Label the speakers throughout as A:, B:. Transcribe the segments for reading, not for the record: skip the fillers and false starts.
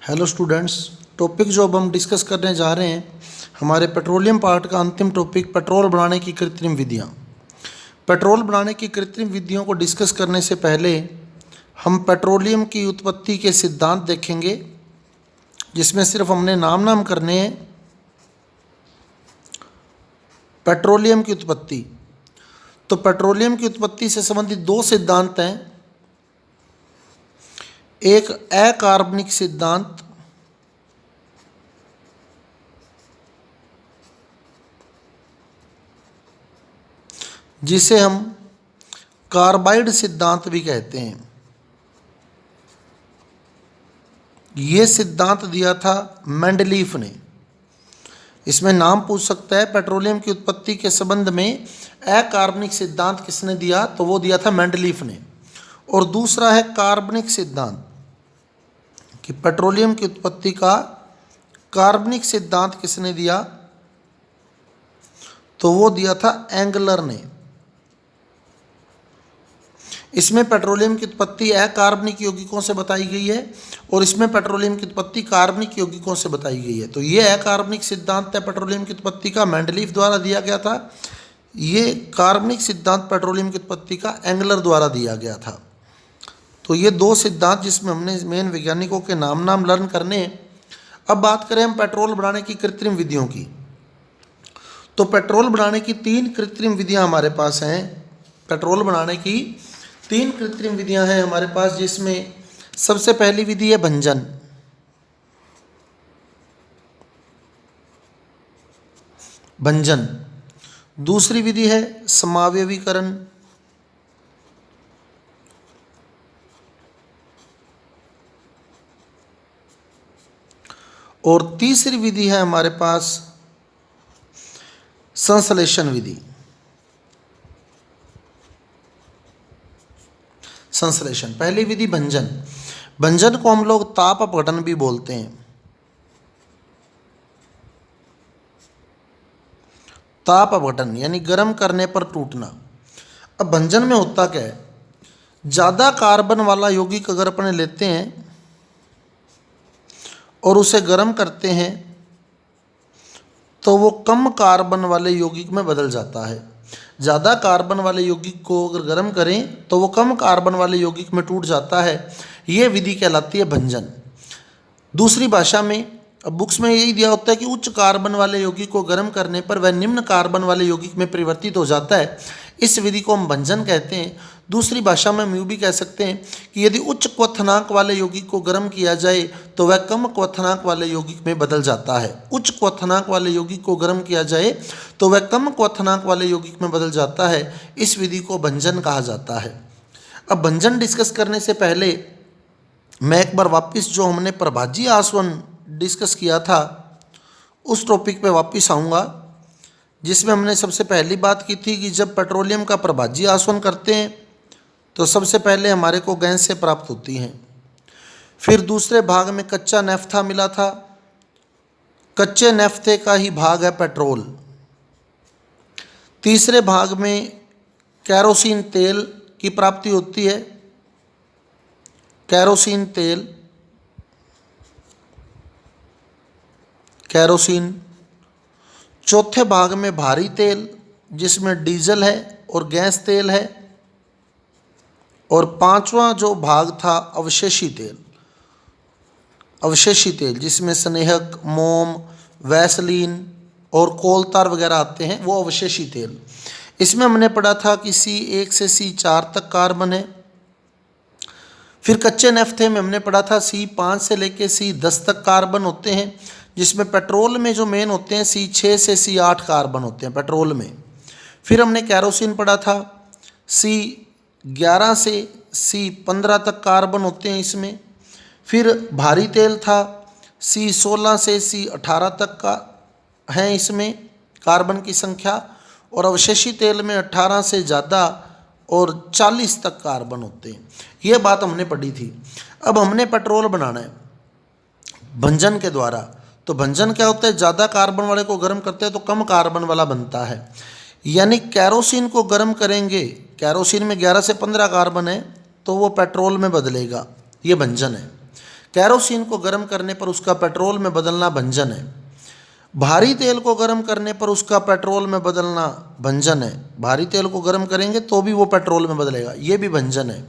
A: Hello students, topic जो अब हम डिस्कस करने जा रहे हैं हमारे पेट्रोलियम पार्ट का अंतिम टॉपिक पेट्रोल बनाने की कृत्रिम विधियाँ। पेट्रोल बनाने की कृत्रिम विधियों को डिस्कस करने से पहले हम पेट्रोलियम की उत्पत्ति के सिद्धांत देखेंगे, जिसमें सिर्फ हमने नाम करने हैं। पेट्रोलियम की उत्पत्ति, तो पेट्रोलियम की उत्पत्ति से संबंधित दो सिद्धांत हैं। एक अकार्बनिक सिद्धांत जिसे हम कार्बाइड सिद्धांत भी कहते हैं। ये सिद्धांत दिया था मेंडलीफ ने। इसमें नाम पूछ सकता है, पेट्रोलियम की उत्पत्ति के संबंध में अकार्बनिक सिद्धांत किसने दिया, तो वो दिया था मेंडलीफ ने। और दूसरा है कार्बनिक सिद्धांत, कि पेट्रोलियम की उत्पत्ति का कार्बनिक सिद्धांत किसने दिया, तो वो दिया था एंगलर ने। इसमें पेट्रोलियम की उत्पत्ति अकार्बनिक यौगिकों से बताई गई है और इसमें पेट्रोलियम की उत्पत्ति कार्बनिक यौगिकों से बताई गई है। तो ये अकार्बनिक सिद्धांत है पेट्रोलियम की उत्पत्ति का, मेंडलीफ द्वारा दिया गया था। ये कार्बनिक सिद्धांत पेट्रोलियम की उत्पत्ति का एंगलर द्वारा दिया गया था। तो ये दो सिद्धांत जिसमें हमने मेन वैज्ञानिकों के नाम लर्न करने हैं। अब बात करें हम पेट्रोल बनाने की कृत्रिम विधियों की, तो पेट्रोल बनाने की तीन कृत्रिम विधियां हमारे पास हैं। पेट्रोल बनाने की तीन कृत्रिम विधियां हैं हमारे पास, जिसमें सबसे पहली विधि है भंजन। भंजन। दूसरी विधि है समावयवीकरण। और तीसरी विधि है हमारे पास संश्लेषण विधि। संश्लेषण। पहली विधि भंजन। भंजन को हम लोग ताप अपघटन भी बोलते हैं। ताप अपघटन यानी गर्म करने पर टूटना। अब भंजन में होता क्या है, ज़्यादा कार्बन वाला यौगिक अगर अपने लेते हैं और उसे गर्म करते हैं तो वो कम कार्बन वाले यौगिक में बदल जाता है। ज़्यादा कार्बन वाले यौगिक को अगर गर्म करें तो वो कम कार्बन वाले यौगिक में टूट जाता है। ये विधि कहलाती है भंजन। दूसरी भाषा में, अब बुक्स में यही दिया होता है कि उच्च कार्बन वाले यौगिक को गर्म करने पर वह निम्न कार्बन वाले यौगिक में परिवर्तित हो जाता है। इस विधि को हम भंजन कहते हैं। दूसरी भाषा में हम यूँ भी कह सकते हैं कि यदि उच्च क्वथनांक वाले यौगिक को गर्म किया जाए तो वह कम क्वथनांक वाले यौगिक में बदल जाता है। उच्च क्वथनांक वाले यौगिक को गर्म किया जाए तो वह कम क्वथनांक वाले यौगिक में बदल जाता है। इस विधि को भंजन कहा जाता है। अब भंजन डिस्कस करने से पहले मैं एक बार वापस जो हमने प्रभाज्य आसवन डिस्कस किया था उस टॉपिक पे वापस आऊँगा, जिसमें हमने सबसे पहली बात की थी कि जब पेट्रोलियम का प्रभाज्य आसवन करते हैं तो सबसे पहले हमारे को गैस से प्राप्त होती हैं। फिर दूसरे भाग में कच्चा नैफ्था मिला था। कच्चे नैफ्थे का ही भाग है पेट्रोल। तीसरे भाग में कैरोसिन तेल की प्राप्ति होती है। कैरोसिन तेल, कैरोसिन। चौथे भाग में भारी तेल जिसमें डीजल है और गैस तेल है। और पांचवा जो भाग था अवशेषी तेल। अवशेषी तेल जिसमें स्नेहक, मोम, वैसलीन और कोलतार वगैरह आते हैं, वो अवशेषी तेल। इसमें हमने पढ़ा था कि C1 से C4 तक कार्बन है। फिर कच्चे नैफ्थे में हमने पढ़ा था C5 से लेके C10 तक कार्बन होते हैं, जिसमें पेट्रोल में जो मेन होते हैं C6 से C8 कार्बन होते हैं पेट्रोल में। फिर हमने कैरोसिन पढ़ा था, C11 से C15 तक कार्बन होते हैं इसमें। फिर भारी तेल था, C16 से C18 तक का है इसमें कार्बन की संख्या। और अवशेषी तेल में 18 से ज़्यादा और 40 तक कार्बन होते हैं। ये बात हमने पढ़ी थी। अब हमने पेट्रोल बनाना है भंजन के द्वारा। तो भंजन क्या होता है, ज़्यादा कार्बन वाले को गर्म करते हैं तो कम कार्बन वाला बनता है। यानी कैरोसिन को गर्म करेंगे, कैरोसिन में 11 से 15 कार्बन है तो वो पेट्रोल में बदलेगा, ये भंजन है। कैरोसिन को गर्म करने पर उसका पेट्रोल में बदलना भंजन है। भारी तेल को गर्म करने पर उसका पेट्रोल में बदलना भंजन है। भारी तेल को गर्म करेंगे तो भी वो पेट्रोल में बदलेगा, ये भी भंजन है।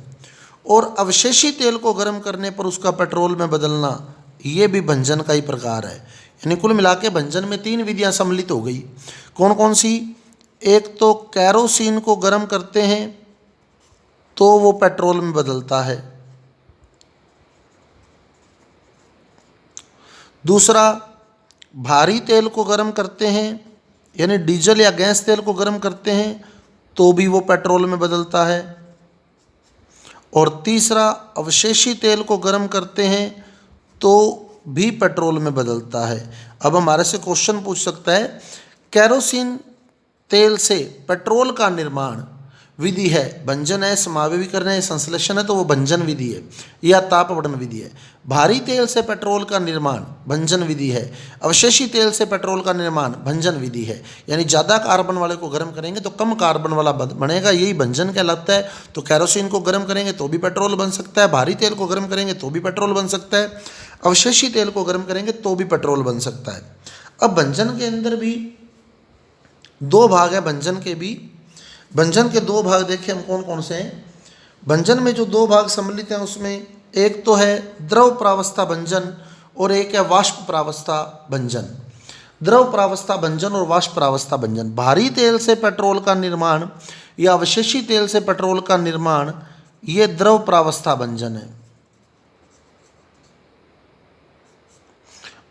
A: और अवशेषी तेल को गर्म करने पर उसका पेट्रोल में बदलना, ये भी भंजन का ही प्रकार है। यानी कुल मिला के भंजन में 3 विधियां सम्मिलित हो गई। कौन कौन सी? एक तो कैरोसिन को गर्म करते हैं तो वो पेट्रोल में बदलता है। दूसरा, भारी तेल को गर्म करते हैं, यानी डीजल या गैस तेल को गर्म करते हैं तो भी वो पेट्रोल में बदलता है। और तीसरा, अवशेषी तेल को गर्म करते हैं तो भी पेट्रोल में बदलता है। अब हमारे से क्वेश्चन पूछ सकता है, कैरोसिन तेल से पेट्रोल का निर्माण विधि है, भंजन है, समावयवीकरण है, संश्लेषण है, तो वो भंजन विधि है या तापवर्धन विधि है। भारी तेल से पेट्रोल का निर्माण भंजन विधि है। अवशेषी तेल से पेट्रोल का निर्माण भंजन विधि है। यानी ज़्यादा कार्बन वाले को गर्म करेंगे तो कम कार्बन वाला बनेगा, यही भंजन कहलाता है। तो कैरोसिन को गर्म करेंगे तो भी पेट्रोल बन सकता है, भारी तेल को गर्म करेंगे तो भी पेट्रोल बन सकता है, अवशेषी तेल को गर्म करेंगे तो भी पेट्रोल बन सकता है। अब भंजन के अंदर भी 2 भाग है। भंजन के भी, भंजन के 2 भाग देखिए हम कौन कौन से हैं। भंजन में जो 2 भाग सम्मिलित हैं उसमें एक तो है द्रव प्रावस्था भंजन और एक है वाष्प प्रावस्था भंजन। द्रव प्रावस्था भंजन और वाष्प प्रावस्था भंजन, भारी तेल से पेट्रोल का निर्माण या अवशेषी तेल से पेट्रोल का निर्माण, ये द्रव प्रावस्था भंजन है।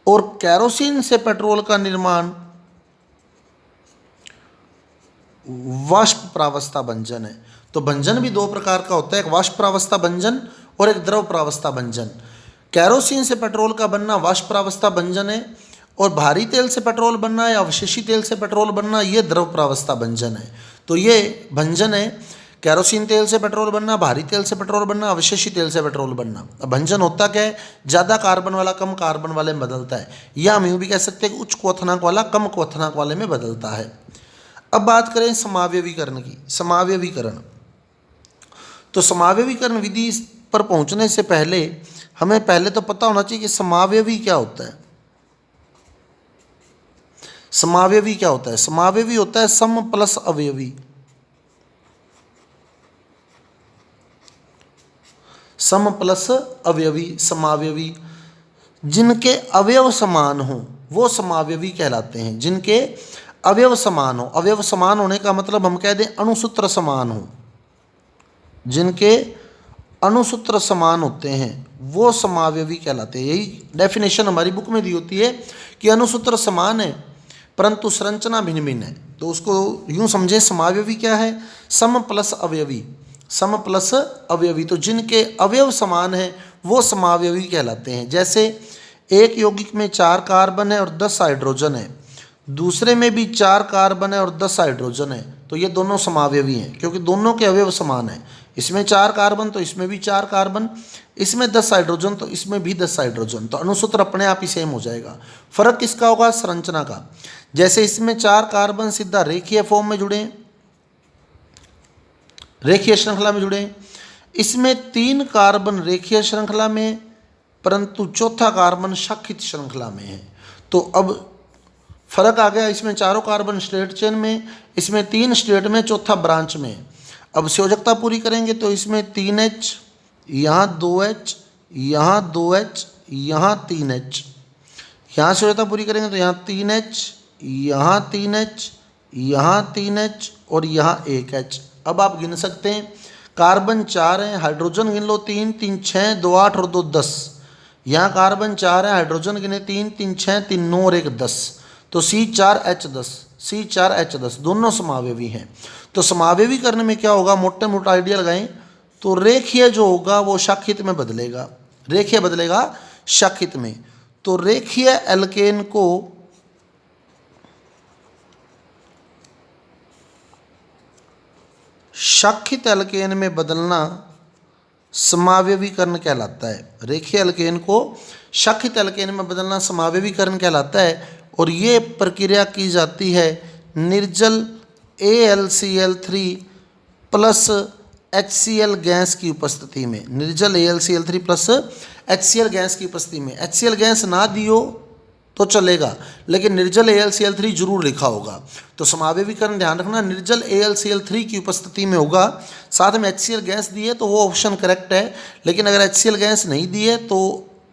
A: और कैरोसिन से पेट्रोल का निर्माण वाष्प प्रावस्था भंजन है। तो भंजन भी 2 प्रकार का होता है, एक वाष्प प्रावस्था भंजन और एक द्रव प्रावस्था भंजन। कैरोसिन से पेट्रोल का बनना वाष्प प्रावस्था भंजन है और भारी तेल से पेट्रोल बनना या अवशेषी तेल से पेट्रोल बनना, ये द्रव प्रावस्था भंजन है। तो ये भंजन है, कैरोसिन तेल से पेट्रोल बनना, भारी तेल से पेट्रोल बनना, अवशेषी तेल से पेट्रोल बनना। अब भंजन होता क्या है? ज़्यादा कार्बन वाला कम कार्बन वाले में बदलता है, या हम यूँ भी कह सकते हैं कि उच्च क्वथनांक वाला कम क्वथनांक वाले में बदलता है। अब बात करें समावयवीकरण की। समावयवीकरण, तो समावयवीकरण विधि पर पहुंचने से पहले हमें पहले तो पता होना चाहिए कि समावयवी क्या होता है। समावयवी क्या होता है? समावयवी होता है सम प्लस अवयवी। सम प्लस अवयवी, समावयवी, जिनके अवयव समान हो वो समावयवी कहलाते हैं। जिनके अवयव समान हो, अवयव समान होने का मतलब हम कह दें अणुसूत्र समान हो, जिनके अणुसूत्र समान होते हैं वो समावयवी कहलाते हैं। यही डेफिनेशन हमारी बुक में दी होती है कि अणुसूत्र समान है परंतु संरचना भिन्न भिन्न है। तो उसको यूँ समझें, समावयवी क्या है? सम प्लस अवयवी, सम प्लस अवयवी। तो जिनके अवयव समान है वो समावयवी कहलाते हैं। जैसे एक यौगिक में 4 कार्बन है और 10 हाइड्रोजन है, दूसरे में भी 4 कार्बन है और 10 हाइड्रोजन है, तो ये दोनों समावयवी हैं क्योंकि दोनों के अवयव समान हैं। इसमें 4 कार्बन तो इसमें भी 4 कार्बन, इसमें 10 हाइड्रोजन तो इसमें भी 10 हाइड्रोजन, तो अणुसूत्र अपने आप ही सेम हो जाएगा। फर्क किसका होगा? संरचना का। जैसे इसमें 4 कार्बन सीधा रेखीय फॉर्म में जुड़े, रेखीय श्रृंखला में जुड़े, इसमें 3 कार्बन रेखीय श्रृंखला में परंतु चौथा कार्बन शाखित श्रृंखला में है। तो अब फर्क आ गया, इसमें 4 कार्बन स्ट्रेट चेन में, इसमें 3 स्ट्रेट में, चौथा ब्रांच में। अब संयोजकता पूरी करेंगे तो इसमें 3H, यहाँ 2H, यहाँ 2H, यहाँ 3H। यहाँ संयोजकता पूरी करेंगे तो यहाँ 3H, यहाँ 3H, यहाँ 3H और यहाँ 1H। अब आप गिन सकते हैं, कार्बन 4 हैं, हाइड्रोजन गिन लो 3, 3 6, 2 8 और 2 10। यहाँ कार्बन 4 है, हाइड्रोजन गिने 3, 3 6, 3 9 और 1 10। तो C4H10, C4H10 दोनों समावयवी हैं। तो समावयवी करने में क्या होगा? मोटे मोटा आइडिया लगाएं तो रेखीय जो होगा वो शाखित में बदलेगा, रेखीय बदलेगा शाखित में। तो रेखीय एल्केन को शाखित एल्केन में बदलना समावयवीकरण कहलाता है। रेखीय एल्केन को शाखित एल्केन में बदलना समावयवीकरण कहलाता है। और ये प्रक्रिया की जाती है निर्जल AlCl3 प्लस HCl गैस की उपस्थिति में, निर्जल AlCl3 प्लस HCl गैस की उपस्थिति में, HCl गैस ना दियो तो चलेगा, लेकिन निर्जल AlCl3 जरूर लिखा होगा। तो समावेवीकरण ध्यान रखना, निर्जल AlCl3 की उपस्थिति में होगा, साथ में HCl गैस दी है तो वो ऑप्शन करेक्ट है, लेकिन अगर HCl गैस नहीं दी है तो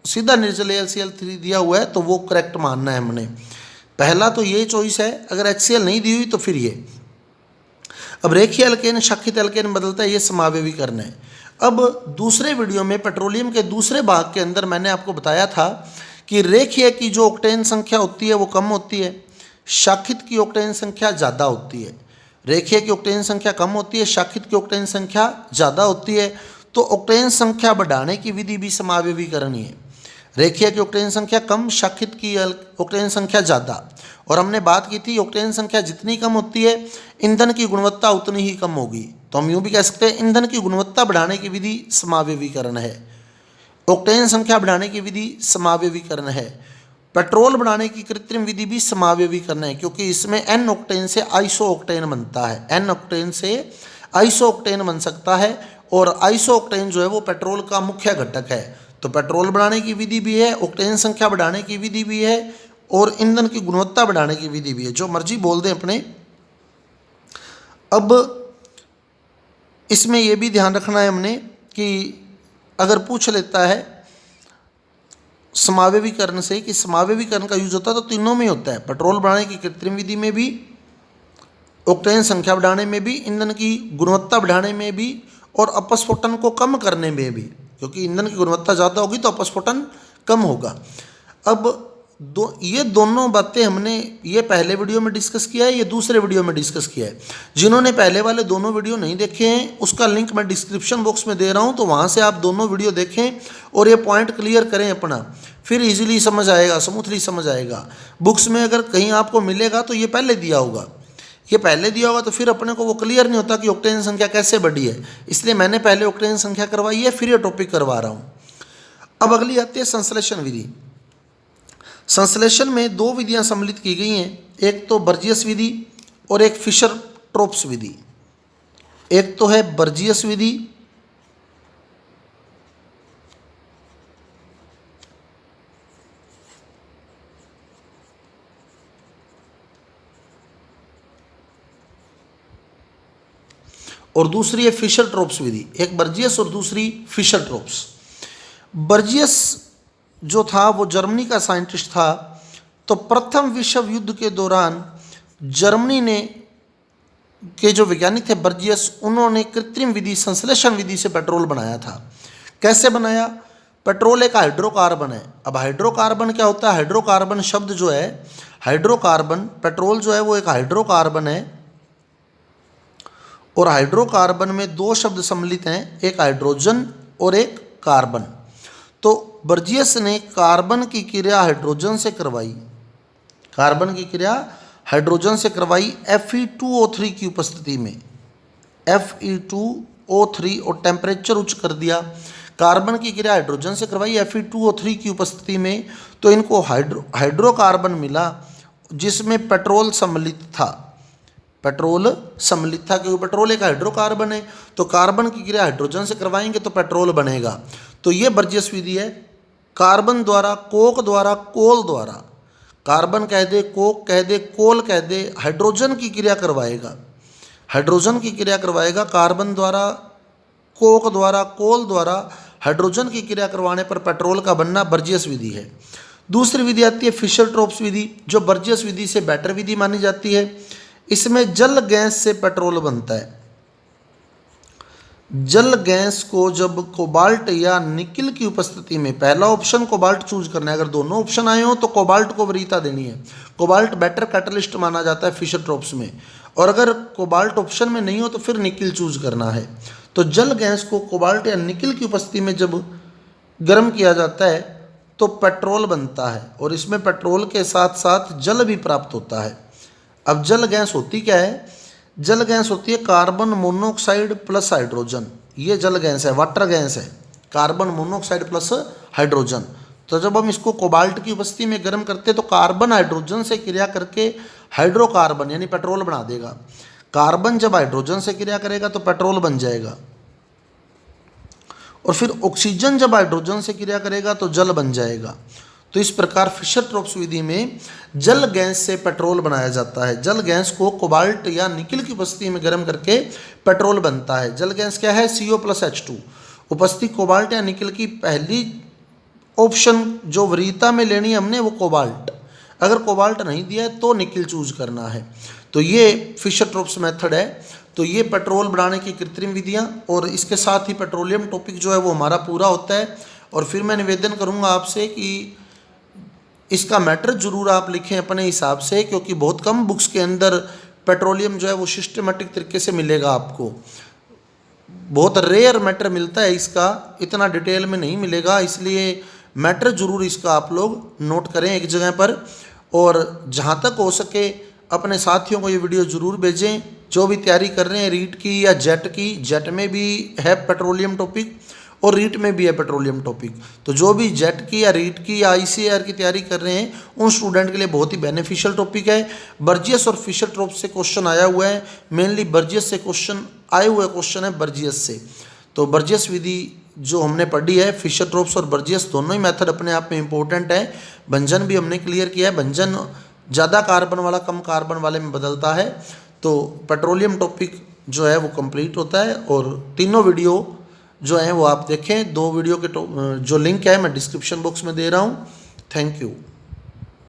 A: सीधा निर्जल AlCl3 दिया हुआ है तो वो करेक्ट मानना है हमने। पहला तो ये चॉइस है, अगर HCl नहीं दी हुई तो फिर ये। अब रेखीय एल्केन शाखित एल्केन बदलता है, ये समावेवीकरण है। अब दूसरे वीडियो में पेट्रोलियम के दूसरे भाग के अंदर मैंने आपको बताया था कि रेखीय की जो ऑक्टेन संख्या होती है वो कम होती है, शाखित की ऑक्टेन संख्या ज़्यादा होती है। रेखीय की ऑक्टेन संख्या कम होती है, शाखित की ऑक्टेन संख्या ज़्यादा होती है। तो ऑक्टेन संख्या बढ़ाने की विधि भी समावेवीकरण ही है। रेखीय की ऑक्टेन संख्या कम, शाखित की ऑक्टेन संख्या ज़्यादा। और हमने बात की थी ऑक्टेन संख्या जितनी कम होती है ईंधन की गुणवत्ता उतनी ही कम होगी। तो हम यूँ भी कह सकते हैं ईंधन की गुणवत्ता बढ़ाने की विधि समावेवीकरण है, ऑक्टेन संख्या बढ़ाने की विधि समावेवीकरण है। पेट्रोल बढ़ाने की कृत्रिम विधि भी समावेवीकरण है, क्योंकि इसमें N ऑक्टेन से आइसो ऑक्टेन बनता है, N ऑक्टेन से आइसो ऑक्टेन बन सकता है। और आइसो ऑक्टेन जो है वो पेट्रोल का मुख्य घटक है। तो पेट्रोल बढ़ाने की विधि भी है, ऑक्टेन संख्या बढ़ाने की विधि भी है और ईंधन की गुणवत्ता बढ़ाने की विधि भी है, जो मर्जी बोल दें अपने। अब इसमें यह भी ध्यान रखना है हमने कि अगर पूछ लेता है समावेवीकरण से कि समावेवीकरण का यूज होता है तो तीनों में होता है, पेट्रोल बढ़ाने की कृत्रिम विधि में भी, ऑक्टेन संख्या बढ़ाने में भी, ईंधन की गुणवत्ता बढ़ाने में भी और अपस्फोटन को कम करने में भी, क्योंकि ईंधन की गुणवत्ता ज़्यादा होगी तो अपस्फोटन कम होगा। अब ये दोनों बातें हमने ये पहले वीडियो में डिस्कस किया है, ये दूसरे वीडियो में डिस्कस किया है। जिन्होंने पहले वाले दोनों वीडियो नहीं देखे हैं उसका लिंक मैं डिस्क्रिप्शन बॉक्स में दे रहा हूँ, तो वहाँ से आप दोनों वीडियो देखें और ये पॉइंट क्लियर करें अपना, फिर इजीली समझ आएगा, स्मूथली समझ आएगा। बुक्स में अगर कहीं आपको मिलेगा तो ये पहले दिया होगा, ये पहले दिया होगा तो फिर अपने को वो क्लियर नहीं होता कि ऑक्टेन संख्या कैसे बढ़ी है, इसलिए मैंने पहले ऑक्टेन संख्या करवाई है, फिर ये टॉपिक करवा रहा हूँ। अब अगली आती है संश्लेषण विधि। संश्लेषण में दो विधियां सम्मिलित की गई हैं, एक तो बर्जियस विधि और एक फिशर ट्रोप्स विधि। एक तो है बर्जियस विधि और दूसरी है फिशर ट्रोप्स विधि। एक बर्जियस और दूसरी फिशर ट्रोप्स। बर्जियस जो था वो जर्मनी का साइंटिस्ट था। तो प्रथम विश्व युद्ध के दौरान जर्मनी ने के जो वैज्ञानिक थे बर्जियस, उन्होंने कृत्रिम विधि संश्लेषण विधि से पेट्रोल बनाया था। कैसे बनाया? पेट्रोल एक हाइड्रोकार्बन है। अब हाइड्रोकार्बन क्या होता है? हाइड्रोकार्बन शब्द जो है, हाइड्रोकार्बन, पेट्रोल जो है वो एक हाइड्रोकार्बन है और हाइड्रोकार्बन में दो शब्द सम्मिलित हैं, एक हाइड्रोजन और एक कार्बन। तो बर्जियस ने कार्बन की क्रिया हाइड्रोजन से करवाई, कार्बन की क्रिया हाइड्रोजन से करवाई Fe2O3 की उपस्थिति में, Fe2O3, और टेम्परेचर उच्च कर दिया। कार्बन की क्रिया हाइड्रोजन से करवाई Fe2O3 की उपस्थिति में, तो इनको हाइड्रोकार्बन मिला जिसमें पेट्रोल सम्मिलित था। पेट्रोल सम्मिलित था क्योंकि पेट्रोल एक हाइड्रोकार्बन है, तो कार्बन की क्रिया हाइड्रोजन से करवाएंगे तो पेट्रोल बनेगा। तो ये बर्जियस विधि है। कार्बन द्वारा, कोक द्वारा, कोल द्वारा, कार्बन कह दे, कोक कह दे, कोल कह दे, हाइड्रोजन की क्रिया करवाएगा, हाइड्रोजन की क्रिया करवाएगा। कार्बन द्वारा, कोक द्वारा, कोल द्वारा हाइड्रोजन की क्रिया करवाने पर पेट्रोल का बनना बर्जियस विधि है। दूसरी विधि आती है फिशर ट्रोप्स विधि, जो बर्जियस विधि से बेटर विधि मानी जाती है। इसमें जल गैस से पेट्रोल बनता है। जल गैस को जब कोबाल्ट या निकिल की उपस्थिति में, पहला ऑप्शन कोबाल्ट चूज करना है, अगर दोनों ऑप्शन आए हो तो कोबाल्ट को वरीयता देनी है। कोबाल्ट बेटर कैटलिस्ट माना जाता है फिशर ट्रोप्स में, और अगर कोबाल्ट ऑप्शन में नहीं हो तो फिर निकिल चूज करना है। तो जल गैस को कोबाल्ट या निकिल की उपस्थिति में जब गर्म किया जाता है तो पेट्रोल बनता है, और इसमें पेट्रोल के साथ साथ जल भी प्राप्त होता है। अब जल गैस होती क्या है? जल गैस होती है कार्बन मोनोऑक्साइड प्लस हाइड्रोजन, ये जल गैस है, वाटर गैस है, कार्बन मोनोऑक्साइड प्लस हाइड्रोजन। तो जब हम इसको कोबाल्ट की उपस्थिति में गर्म करते हैं तो कार्बन हाइड्रोजन से क्रिया करके हाइड्रोकार्बन यानी पेट्रोल बना देगा। कार्बन जब हाइड्रोजन से क्रिया करेगा तो पेट्रोल बन जाएगा। और फिर ऑक्सीजन जब हाइड्रोजन से क्रिया करेगा तो जल बन जाएगा। तो इस प्रकार फिशर-ट्रोप्स विधि में जल गैस से पेट्रोल बनाया जाता है। जल गैस को कोबाल्ट या निकिल की उपस्थिति में गर्म करके पेट्रोल बनता है। जल गैस क्या है? CO+H2। उपस्थिति कोबाल्ट या निकिल की पहली ऑप्शन जो वरीयता में लेनी है हमने वो कोबाल्ट, अगर कोबाल्ट नहीं दिया है तो निकिल चूज करना है। तो ये फिशर-ट्रोप्स मेथड है। तो ये पेट्रोल बनाने की कृत्रिम विधियाँ, और इसके साथ ही पेट्रोलियम टॉपिक जो है वो हमारा पूरा होता है। और फिर मैं निवेदन करूँगा आपसे कि इसका मैटर जरूर आप लिखें अपने हिसाब से, क्योंकि बहुत कम बुक्स के अंदर पेट्रोलियम जो है वो सिस्टमेटिक तरीके से मिलेगा आपको। बहुत रेयर मैटर मिलता है इसका, इतना डिटेल में नहीं मिलेगा, इसलिए मैटर जरूर इसका आप लोग नोट करें एक जगह पर। और जहाँ तक हो सके अपने साथियों को ये वीडियो ज़रूर भेजें जो भी तैयारी कर रहे हैं रीट की या जेट की। जेट में भी है पेट्रोलियम टॉपिक और रीट में भी है पेट्रोलियम टॉपिक। तो जो भी जेट की या रीट की या ICAR की तैयारी कर रहे हैं उन स्टूडेंट के लिए बहुत ही बेनिफिशियल टॉपिक है। बर्जियस और फिशर-ट्रोप्स से क्वेश्चन आया हुआ है, मेनली बर्जियस से क्वेश्चन आए हुए क्वेश्चन है बर्जियस से। तो बर्जियस विधि जो हमने पढ़ी है, फिशर-ट्रोप्स और बर्जियस दोनों ही मेथड अपने आप में इंपॉर्टेंट है। भंजन भी हमने क्लियर किया है, भंजन ज़्यादा कार्बन वाला कम कार्बन वाले में बदलता है। तो पेट्रोलियम टॉपिक जो है वो कंप्लीट होता है। और तीनों वीडियो जो है वो आप देखें। 2 वीडियो के जो लिंक है मैं डिस्क्रिप्शन बॉक्स में दे रहा हूँ। Thank you.